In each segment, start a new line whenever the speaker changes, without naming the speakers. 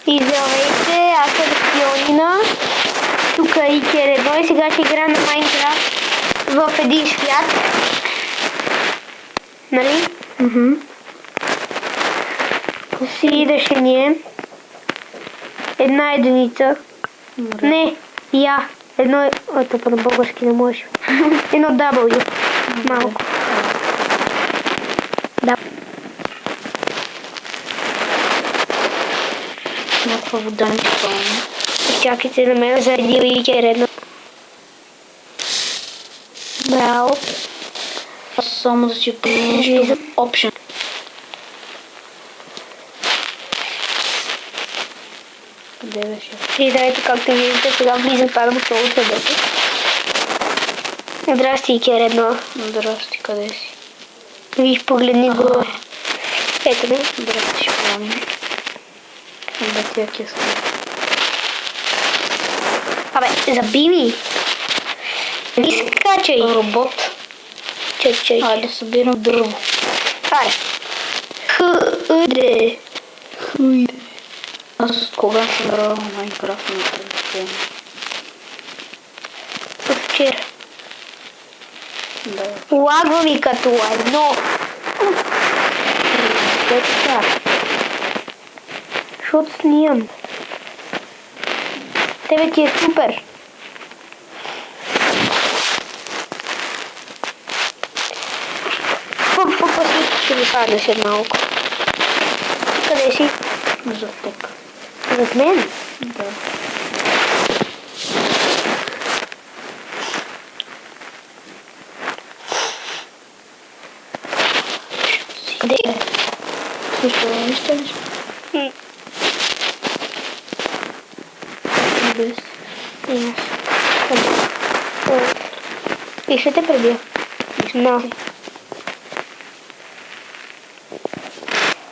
Здравейте, аз съм Фионина. Тук е Икер едно и сега ще играем на Майнкрафт в един свят. Нали? И решение. Една единица. Не, я. Едно... Ето, на български не можеш. Едно W. Малко. Да.
Някаква вода не спомня.
Чакайте на мен заради Икер едно. Браво.
Само да си помня в Option. Къде беше?
И да, ето както виждате, сега влизам падам в много съдето. Здрасти, Икер едно.
Здрасти, къде си?
Виж, погледни го. Ето ме.
Здрасти, ще помня. Бетия ска.
Абе, заби ми. Не скачай.
Робот.
Чай.
Айде, събирам дърво.
Аре. Худе.
Хуйде. Аз кога съм играл в Майнкрафт на телефона?
Вчера.
Да.
Лагва ми като едно.
Така.
Защото снимам. Тебе ти е супер. Ще ви падна след малко. Къде си?
За теб.
Зад мен?
Да.
Къде е?
Също не щеш? Без.
И аз. И ще те пребия. No.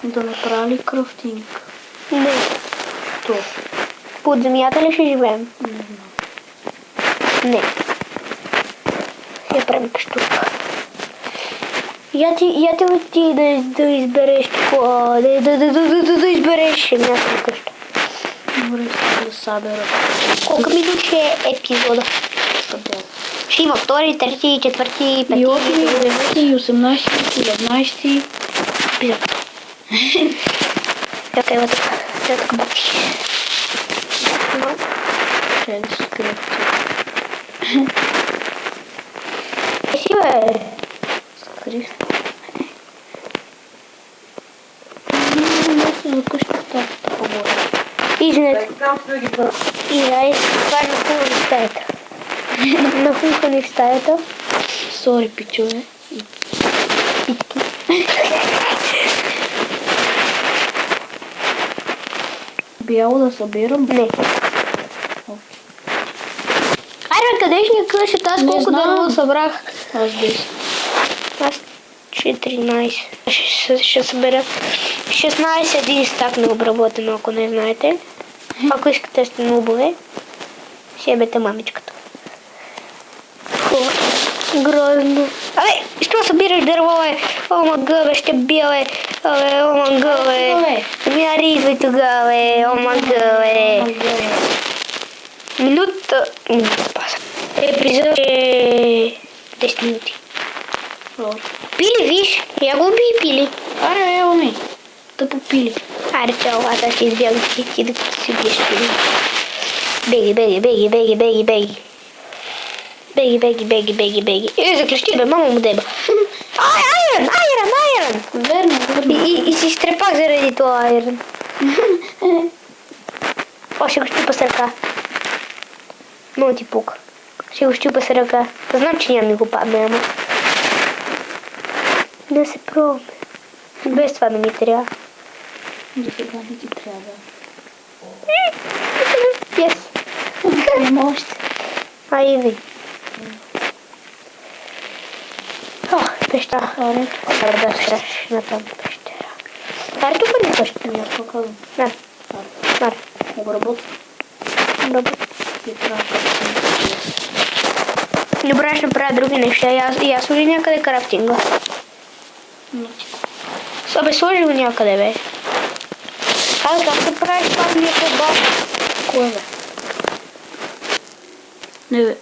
Да направя ли крафтинг?
Не.
То.
Под земята ли ще живеем?
Не знам.
Не. Ще правим къщурка. Я ти да избереш такова, да избереш някаква къща.
Добре, ще да събера.
Колко минути е епизода?
Къде?
Ще има втори, трети, четвърти, пети.
И 8, 9, и 18, 17.
епизод. Така има така. Трябва така бати.
Ще да се скрепти.
Си бе.
Скрив. Не се закъщата по-горе.
Извинете. И това е нахуха в стаята. Нахуха ни в стаята.
Сори, пичове.
Питки.
Бяло да събирам?
Не. Айде, къде ще ни къщата? Аз колко дърво събрах?
Аз 10.
Аз 14. Ще събера 16 един стак необработено, ако не знаете. Ако искате да сте нубове, си ебете мамичката. Фу, грозно. Абе, що събираш дърво, бе? О, мага, бе, ще бия, бе. Абе, о, мага, бе. Ми аридвай тогава, бе. О, мага, бе. Минута. Епизод е 10 минути. Пили, виж. Я го би пили.
Аре, ево ми. Да попили.
Аре, чао, аз ще избягам ти докато си биеш пили. Беги, беги, беги, беги, беги, беги. Беги, беги, беги, беги, беги. Заклещи, бе, мама му деба. Айрон, айрон, айрон.
Верно.
И си стрепах заради това айрон. О, ще го щупа с ръка. Много ти пука. Ще го щупа с ръка. Знам, че няма ми го падне, ама. Да се пробваме. Без това не ми трябва.
До сега не ти трябва.
Yes.
Няма още.
Айде. О, пещера.
Аре,
Трябва да среш на там пещера. Аре, тук не пещера.
я показвам.
Да. Аре.
Обработка.
Добре.
И трябва
Добре, ще направя други неща. И аз сложи някъде крафтинга.
да.
Абе, сложи го някъде, бе. А как ти правиш това ми е баба?
Кое бе? Не бе.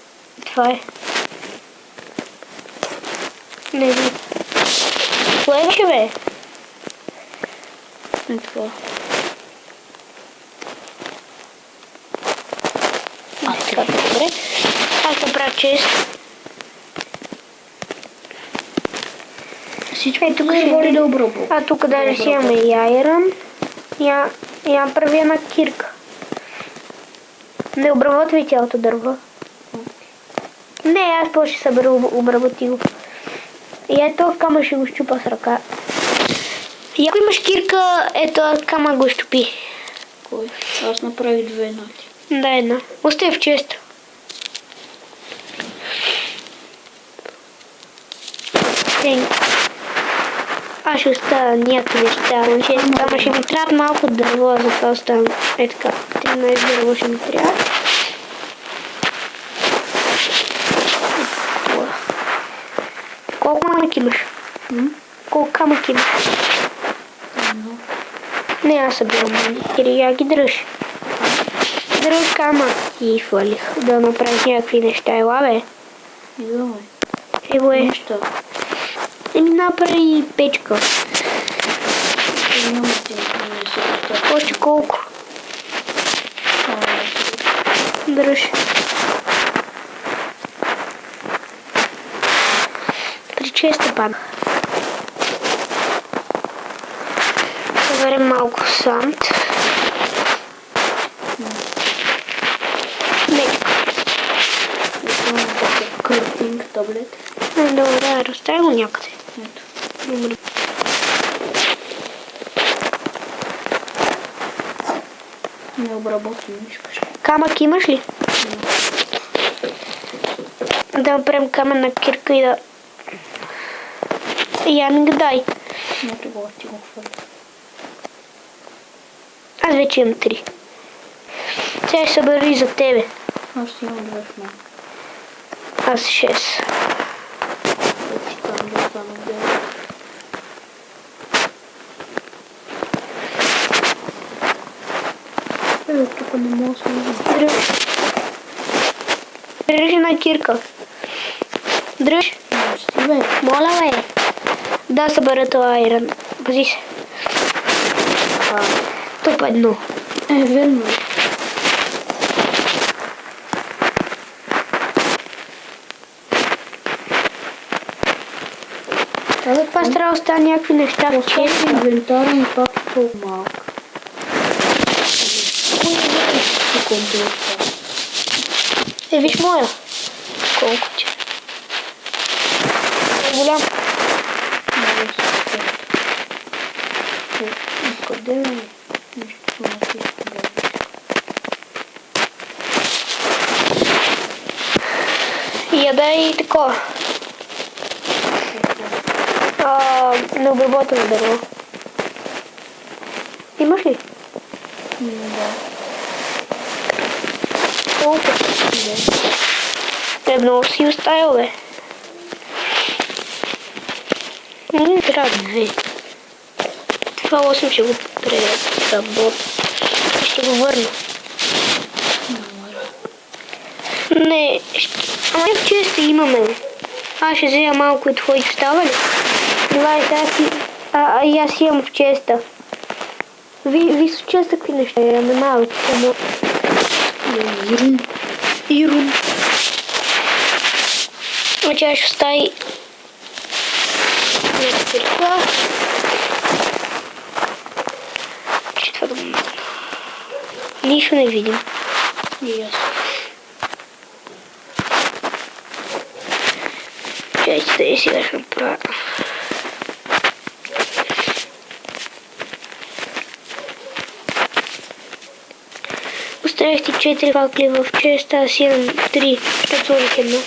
Това е. Не видя. Кое беше бе?
Не това.
Така, добре. Аз направя чест.
Всичко
Ето
тук
ще
ще води да обработва.
А тук даже си имаме и айрон. Я прави една кирка. Не обработвай цялото дърво. Не, аз по-ще събера обработи го. И ето камък ще го щупа с ръка. И ако имаш кирка, ето камък го щупи.
Кой? Аз направих две ноти.
Да, една. Остави в често. Аз ще оставя някакви неща. Ама ще ми трябва малко дърво, за това оставям. Е така, 13 дърво ще ми трябва. Колко камък имаш? Колко камък имаш? Не, аз събирам. Или я ги дръж. Дръж камък и фалих. Да направиш някакви неща. Ела бе.
Идваме.
Его е.
Неща.
Еми направи печка.
Няма ти не се достатъчно.
Още колко? Дръж. При честа пада. Съберем малко санд. Мечка.
Кърпинг таблет.
Добре, разстави го някъде.
Ето.
Добре.
Не обработвам искаш.
Камък имаш ли? Да направим каменна кирка и да... Я ми го дай.
Не това ти го хвърля.
Аз вече имам 3. Сега ще събера и за тебе.
Аз имам две в мен.
Аз 6.
Да ти там да стана дело. Тук не мога да се видим.
Дръж една кирка. Дръж.
Си бе.
Моля бе. Да събера това айрон. Пази се. То падно.
Верно.
Това трябва да остане някакви неща в
Остави
чест.
инвентара ми пак е толкова малък. Комплекта.
Виж моя. Колко ти. Голям.
Къде е? Нещо на всичко да
Я дай такова. Необработено дърво. Имаш ли?
да.
Колко? Много си оставил, бе. Не трябва две. Това 8 ще го преработя. Ще го върна. Не, ама в честа имаме. Аз ще взема малко от твоите става ли? Давай, сега си... и аз имам в честа. Ви с честа какви неща имаме малко. Ирун. Тя ще остави... Нека. Ще това да го... Нищо не видим.
И аз.
Чайте да сега ще направя. Оставих ти 4 факли в честа, аз имам 3. Ще сложих едно.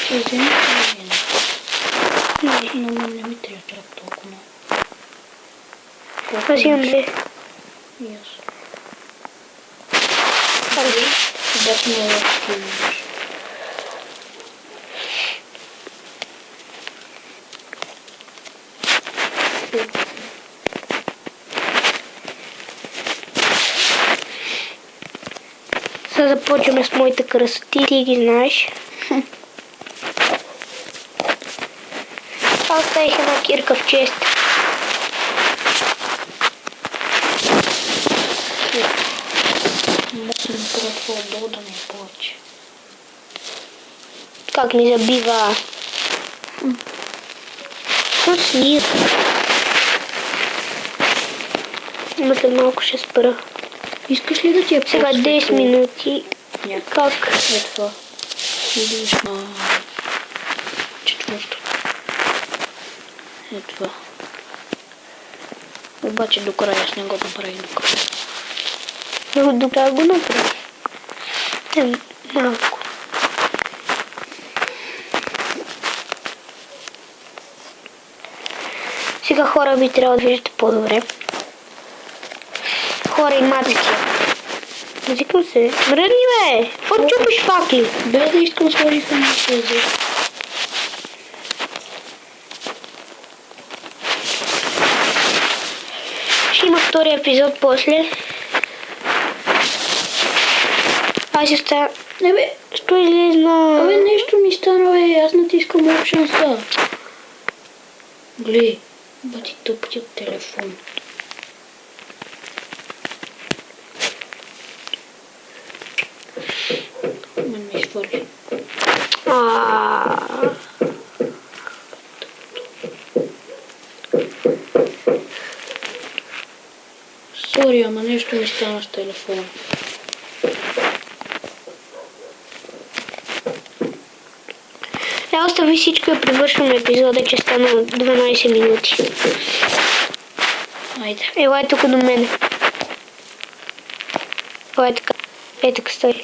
Ще вземи това. Но не ми трябва толкова много.
Аз имам 2.
И аз. Да сме активни.
Сега започваме с моите красоти, ти ги знаеш. Аз ставих една кирка в чест.
Мусим просто отдолу да не плаче.
Как ми забива. Какво си? Ама след малко ще спра.
Искаш ли да ти е
Сега 10 минути. Как?
Е това. Идиш на четвърто. Е това. Обаче до края аз не го направих до края.
До края го направи. Малко. Сега хора би трябва да виждате по-добре. Хора и мацки. Викам се. Мръдни бе! Какво чупиш факли?
Без да искам сложиха на тези.
Ще има втори епизод после. Аз ще стая...
Не бе,
Що излезна?
абе нещо ми стана, бе, аз натискам Options-а. Глей, бати тъпкият телефон. Мен ми свали. Сори, ама нещо ми стана с телефона.
Остави всичко и привършваме епизода, че стана 12 минути.
Айде.
Елай тук до мен. Елай така. Ей така стой.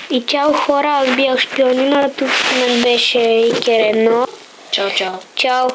И чао хора, аз бях шпионина, тук с мен беше Икер 1.
Чао, чао.
Чао.